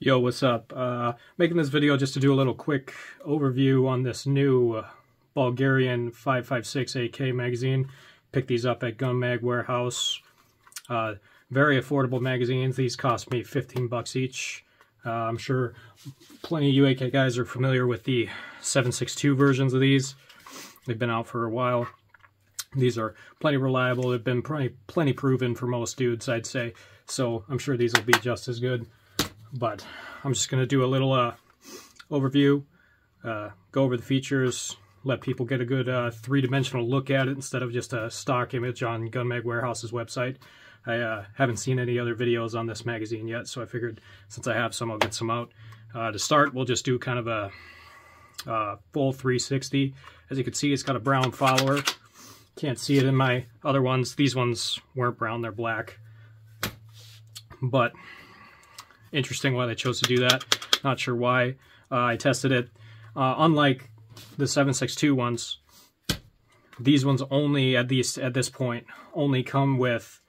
Yo, what's up? Making this video just to do a little quick overview on this new Bulgarian 5.56 AK magazine. Picked these up at Gunmag Warehouse. Very affordable magazines. These cost me 15 bucks each. I'm sure plenty of you AK guys are familiar with the 7.62 versions of these. They've been out for a while. These are plenty reliable. They've been plenty proven for most dudes, I'd say. So I'm sure these will be just as good. But I'm just going to do a little overview, go over the features, let people get a good three-dimensional look at it instead of just a stock image on Gunmag Warehouse's website. I haven't seen any other videos on this magazine yet, so I figured since I have some, I'll get some out. To start, we'll just do kind of a full 360. As you can see, it's got a brown follower. Can't see it in my other ones. These ones weren't brown, they're black. But interesting why they chose to do that. Not sure why. I tested it. Unlike the 7.62 ones, these ones only, at this point, only come with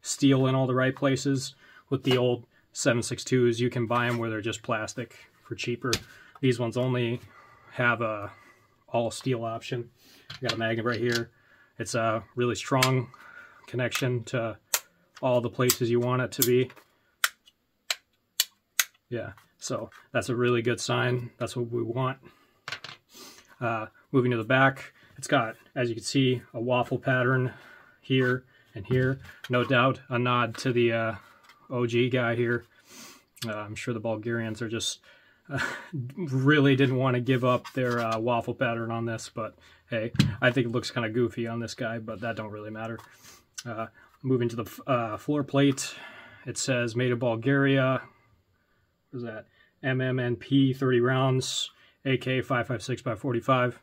steel in all the right places. With the old 7.62s, you can buy them where they're just plastic for cheaper. These ones only have a all steel option. I got a magnet right here. It's a really strong connection to all the places you want it to be. Yeah, so that's a really good sign. That's what we want. Moving to the back, it's got, as you can see, a waffle pattern here and here. No doubt a nod to the OG guy here. I'm sure the Bulgarians are just really didn't want to give up their waffle pattern on this, but hey, I think it looks kind of goofy on this guy, but that don't really matter. Moving to the floor plate, it says made in Bulgaria. What is that? MMNP 30 rounds, AK 5.56 by 45.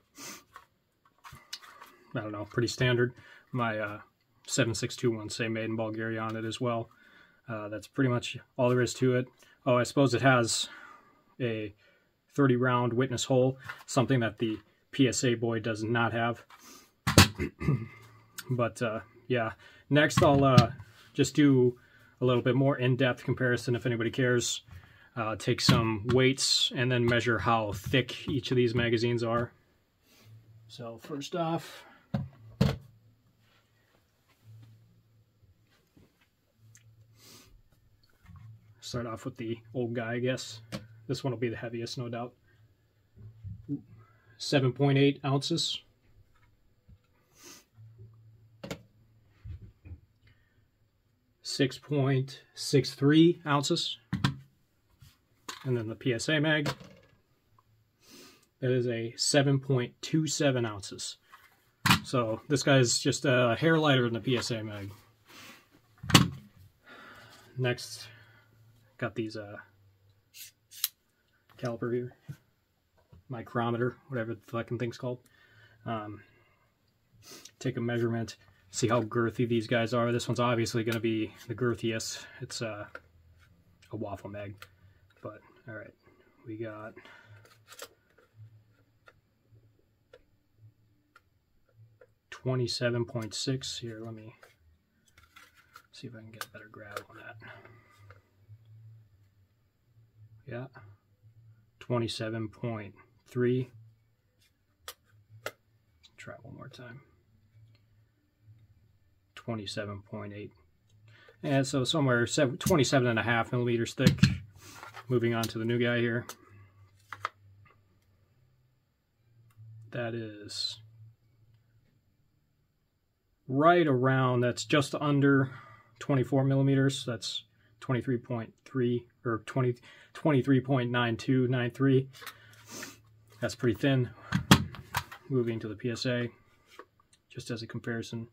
I don't know, pretty standard. My 7.62 ones say made in Bulgaria on it as well. That's pretty much all there is to it. Oh, I suppose it has a 30 round witness hole, something that the PSA boy does not have. But yeah, next I'll just do a little bit more in-depth comparison if anybody cares. Take some weights and then measure how thick each of these magazines are. So first off, start off with the old guy, I guess. This one will be the heaviest, no doubt. 7.8 ounces. 6.63 ounces. And then the PSA mag, that is a 7.27 ounces. So this guy's just a hair lighter than the PSA mag. Next, got these caliper here, micrometer, whatever the fucking thing's called. Take a measurement, see how girthy these guys are. This one's obviously going to be the girthiest. It's a waffle mag. But, alright, we got .27.6 here. Let me see if I can get a better grab on that. Yeah, 27.3. Try it one more time. 27.8. And so somewhere 27.5 millimeters thick. Moving on to the new guy here. That is right around, that's just under 24 millimeters. That's 23.3 or 23.9293. That's pretty thin. Moving to the PSA, just as a comparison.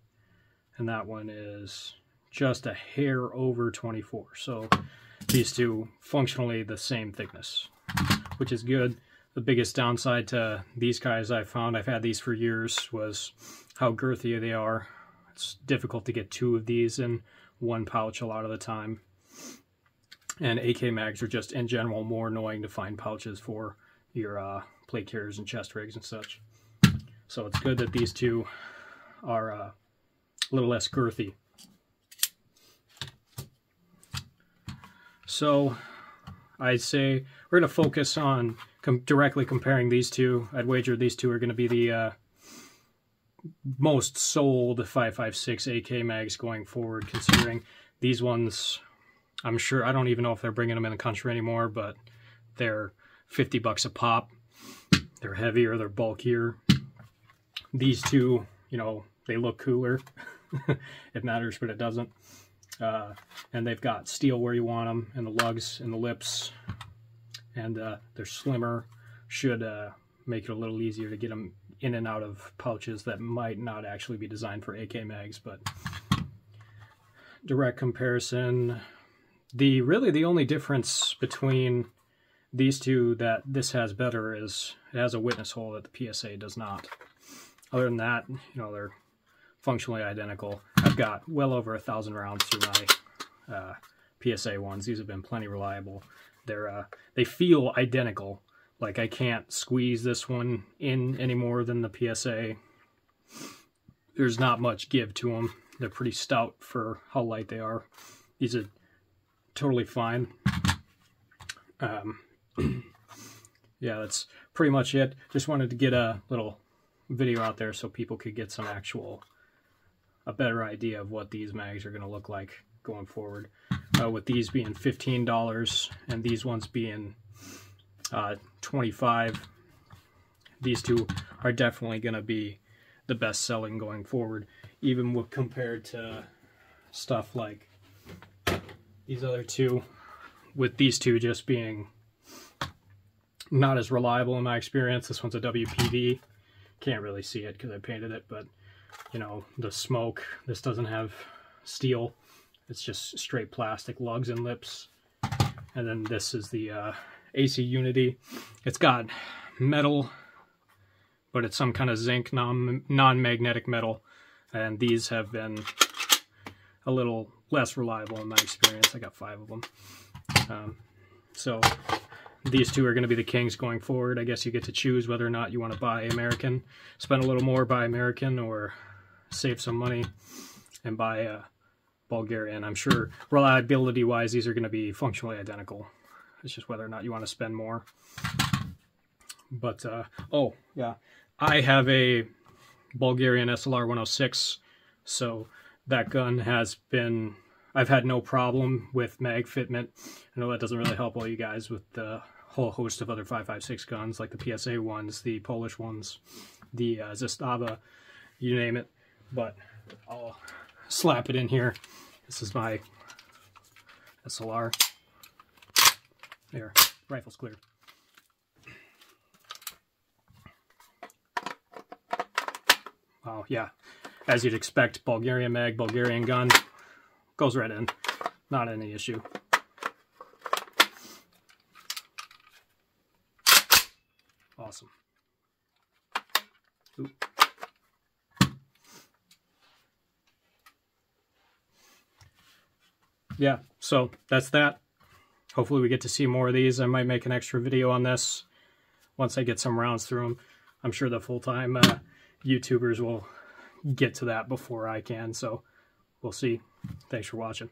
And that one is just a hair over 24. So these two functionally the same thickness, which is good. The biggest downside to these guys I found, I've had these for years, was how girthy they are. It's difficult to get two of these in one pouch a lot of the time. And AK mags are just in general more annoying to find pouches for your plate carriers and chest rigs and such. So it's good that these two are a little less girthy. So I'd say we're going to focus on directly comparing these two. I'd wager these two are going to be the most sold 5.56 AK mags going forward, considering these ones, I'm sure, I don't even know if they're bringing them in the country anymore, but they're $50 a pop. They're heavier, they're bulkier. These two, you know, they look cooler. It matters, but it doesn't. And they've got steel where you want them, and the lugs and the lips, and they're slimmer. Should make it a little easier to get them in and out of pouches that might not actually be designed for AK mags. But direct comparison, really the only difference between these two that this has better is it has a witness hole that the PSA does not. Other than that, you know, they're functionally identical. I've got well over 1,000 rounds through my PSA ones. These have been plenty reliable. They feel identical. Like, I can't squeeze this one in any more than the PSA. There's not much give to them. They're pretty stout for how light they are. These are totally fine. Yeah, that's pretty much it. Just wanted to get a little video out there so people could get a better idea of what these mags are going to look like going forward. With these being $15 and these ones being $25, these two are definitely going to be the best selling going forward, even compared to stuff like these other two, with these two just being not as reliable in my experience. This one's a WPV. Can't really see it because I painted it, but you know, the smoke, this doesn't have steel. It's just straight plastic lugs and lips. And then this is the AC Unity. It's got metal, but it's some kind of zinc non-magnetic metal. And these have been a little less reliable in my experience. I got 5 of them. So these two are going to be the kings going forward. I guess you get to choose whether or not you want to buy American, spend a little more, buy American, or save some money and buy Bulgarian. I'm sure reliability-wise, these are going to be functionally identical. It's just whether or not you want to spend more. But, oh, yeah, I have a Bulgarian SLR 106, so that gun has been, I've had no problem with mag fitment. I know that doesn't really help all you guys with the whole host of other 5.56 guns, like the PSA ones, the Polish ones, the Zastava, you name it. But I'll slap it in here. This is my SLR. There, rifle's clear. Oh yeah, as you'd expect, Bulgarian mag, Bulgarian gun, goes right in. Not any issue. Awesome. Oop. Yeah, so that's that. Hopefully we get to see more of these. I might make an extra video on this once I get some rounds through them. I'm sure the full-time YouTubers will get to that before I can, so we'll see. Thanks for watching.